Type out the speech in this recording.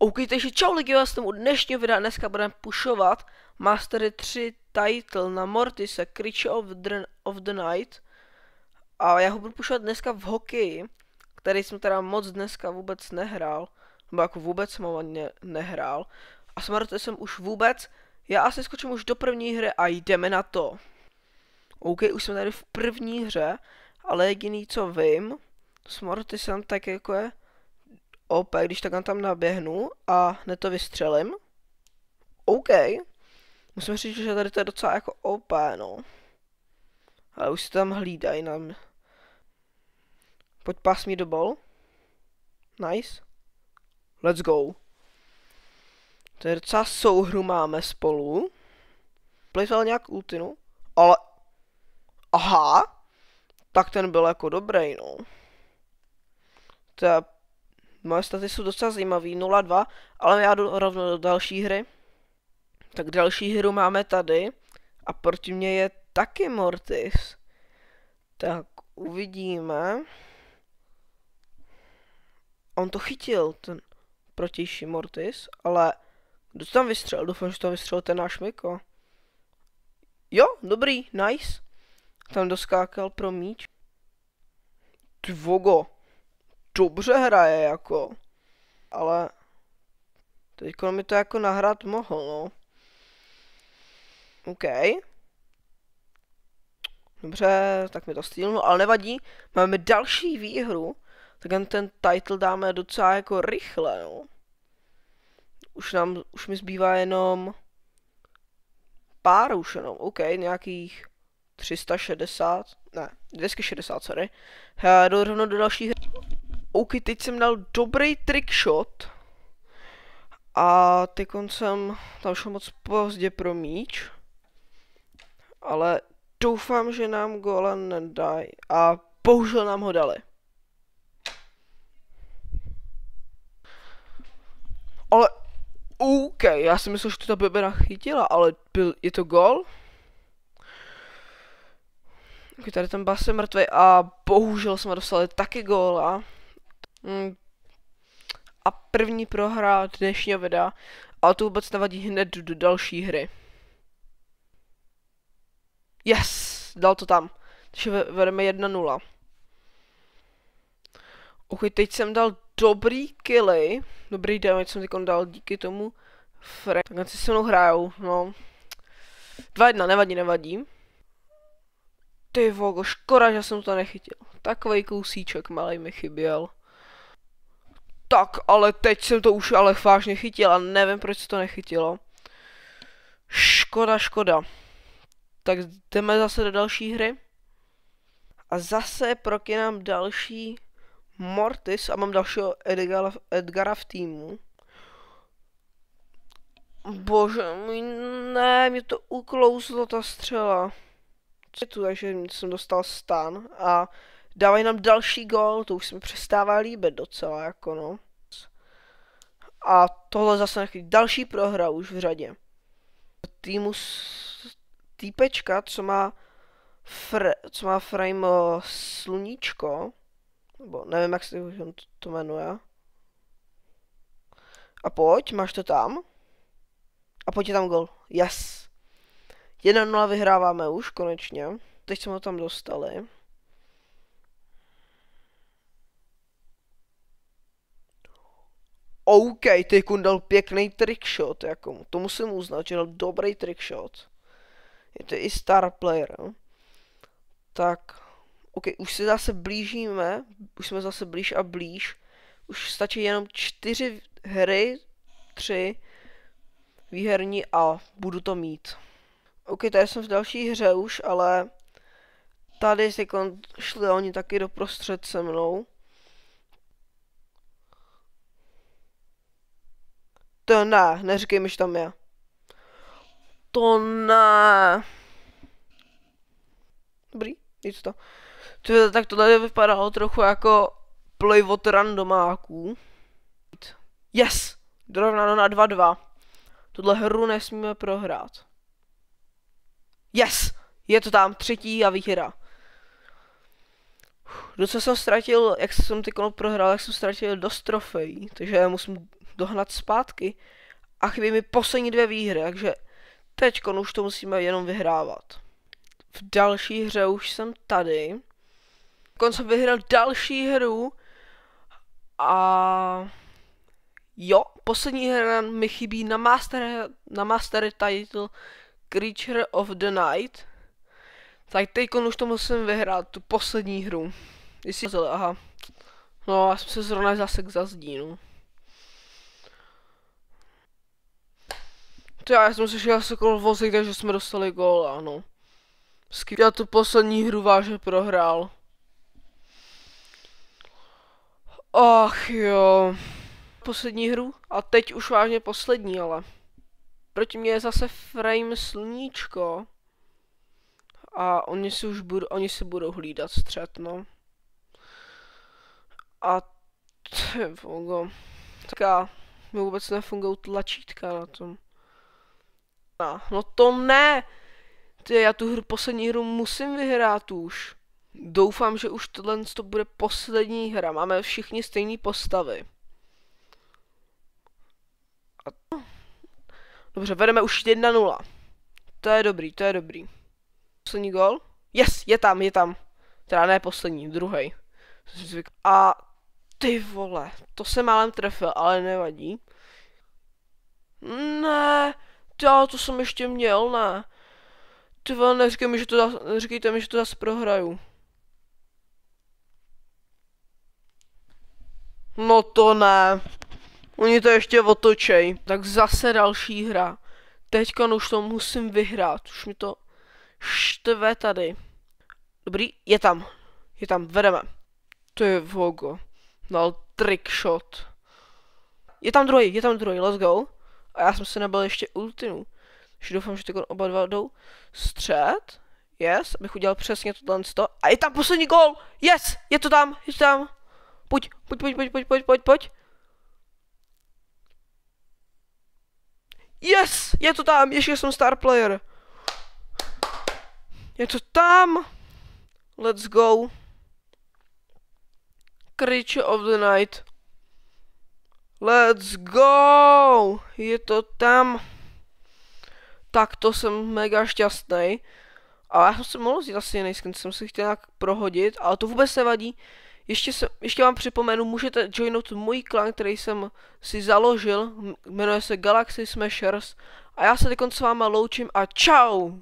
OK, takže čau lidi, já jsem u dnešního videa, dneska budeme pushovat Mastery 3 title na Mortise, Creature of the Night. A já ho budu pushovat dneska v hokeji, který jsem teda moc dneska vůbec nehrál, nebo jako vůbec jsem ho nehrál. A s Mortisem už vůbec, já asi skočím už do první hry a jdeme na to. OK, už jsme tady v první hře, ale jediný co vím, s Mortisem tak jako je OP, když tak tam naběhnu a hned to vystřelím. OK. Musím říct, že tady to je docela jako OP, no. Ale už si tam hlídají nám. Pojď pass me the ball. Nice. Let's go. To je docela souhru máme spolu. Plejval nějak ultinu. Ale... Aha. Tak ten byl jako dobrý, no. Moje staty jsou docela zajímavý, 0-2, ale já jdu rovnou do další hry. Tak další hru máme tady a proti mně je taky Mortis. Tak uvidíme. On to chytil, ten protější Mortis, ale kdo to tam vystřelil? Doufám, že to vystřelil ten náš Miko. Jo, dobrý, nice. Tam doskákal pro míč. Ty vogo. Dobře hraje jako. Ale teďko mi to jako nahrát mohl, no. OK. Dobře, tak mi to stýlnu, ale nevadí. Máme další výhru. Tak ten title dáme docela jako rychle, no. Už mi zbývá jenom pár už jenom. OK, nějakých 360. Ne, 260, sorry. Já jdu rovnou do další hry. OK, teď jsem dal dobrý trickshot. A teď jsem tam šel moc pozdě pro míč. Ale doufám, že nám góla nedají. A bohužel nám ho dali. Ale OK, já si myslel, že to ta bebena chytila, ale je to gól? OK, tady ten bas je mrtvý a bohužel jsme dostali taky góla. A první prohra dnešního videa, ale to vůbec nevadí, hned do další hry. Yes, dal to tam. Takže vedeme 1-0. OK, teď jsem dal dobrý killy. Dobrý damage jsem teď dal díky tomu. Tak si se mnou hrajou, no. 2-1, nevadí. Ty vogo, škoda, že jsem to nechytil. Takovej kousíček malej mi chyběl. Tak, ale teď jsem to už ale vážně chytil a nevím, proč se to nechytilo. Škoda. Tak jdeme zase do další hry. A zase prokynám další Mortis a mám dalšího Edgara v týmu. Bože můj, ne, mě to uklouzlo ta střela. Takže jsem dostal stun a dávají nám další gól, to už se mi přestává líbit docela, jako no. A tohle zase nechci, další prohra už v řadě. Týmu týpečka, co má frame sluníčko, nebo nevím, jak se to jmenuje. A pojď, máš to tam. A pojď je tam gol. Yes. 1-0 vyhráváme už, konečně. Teď jsme ho tam dostali. OK, teď dal pěkný trickshot, jako to musím uznat, že dal dobrý trickshot. Je to i star player, no? Tak, OK, už se zase blížíme, už jsme zase blíž a blíž. Už stačí jenom 4 hry, 3 výherní a budu to mít. OK, tady jsem v další hře už, ale tady si šli oni taky doprostřed se mnou. To ne, neříkej mi, že tam je. To ne. Dobrý, nic to. Tak tohle vypadalo trochu jako play od randomáků. Yes! Dorovnáno na 2-2. Tuhle hru nesmíme prohrát. Yes! Je to tam, třetí a výhra. Docela jsem ztratil, jak jsem ty kolo prohrál, jak jsem ztratil dost trofejí, takže já musím dohnat zpátky. A chybí mi poslední 2 výhry, takže teďko už to musíme jenom vyhrávat. V další hře už jsem tady. Dokonce jsem vyhrál další hru. A jo, poslední hra mi chybí na master title Creature of the Night. Tak teďko už to musím vyhrát, tu poslední hru. Aha. No, já jsem se zrovna zasek za zdí, no. Já jsem se šel kol vozit, takže jsme dostali gól, ano. Já tu poslední hru vážně prohrál. Ach jo. Poslední hru? A teď už vážně poslední, ale. Proti mě je zase Frame Sluníčko. A oni si budou hlídat střet, no. A tyvogo. Tak mi vůbec nefungují tlačítka na tom. No to ne! Já tu poslední hru musím vyhrát už. Doufám, že už tohle to bude poslední hra. Máme všichni stejné postavy. Dobře, vedeme už 1-0. To je dobrý, to je dobrý. Poslední gol? Yes, je tam. Teda ne poslední, druhý. A ty vole, to se málem trefil, ale nevadí. Ne, to jsem ještě měl, ne. Ty vole, neříkejte mi, že to zase prohraju. No to ne. Oni to ještě otočej. Tak zase další hra. Teďka už to musím vyhrát. Už mi to štve tady. Dobrý, je tam, vedeme. To je vogo. Dal trick shot. Je tam druhý, let's go. A já jsem se nabil ještě ultinu. Takže doufám, že tyko oba dva jdou. Střed. Yes, abych udělal přesně tohle. A je tam poslední gól. Yes, je to tam. Pojď. Yes, je to tam, ještě jsem star player. Je to tam. Let's go. Creature of the Night. Let's go. Je to tam. Tak to jsem mega šťastný. A já jsem se mohl vzít asi jiný skin, jsem si chtěl nějak prohodit, ale to vůbec nevadí. Ještě vám připomenu, můžete joinout můj klan, který jsem si založil, jmenuje se Galaxy Smashers. A já se teď s váma loučím a čau!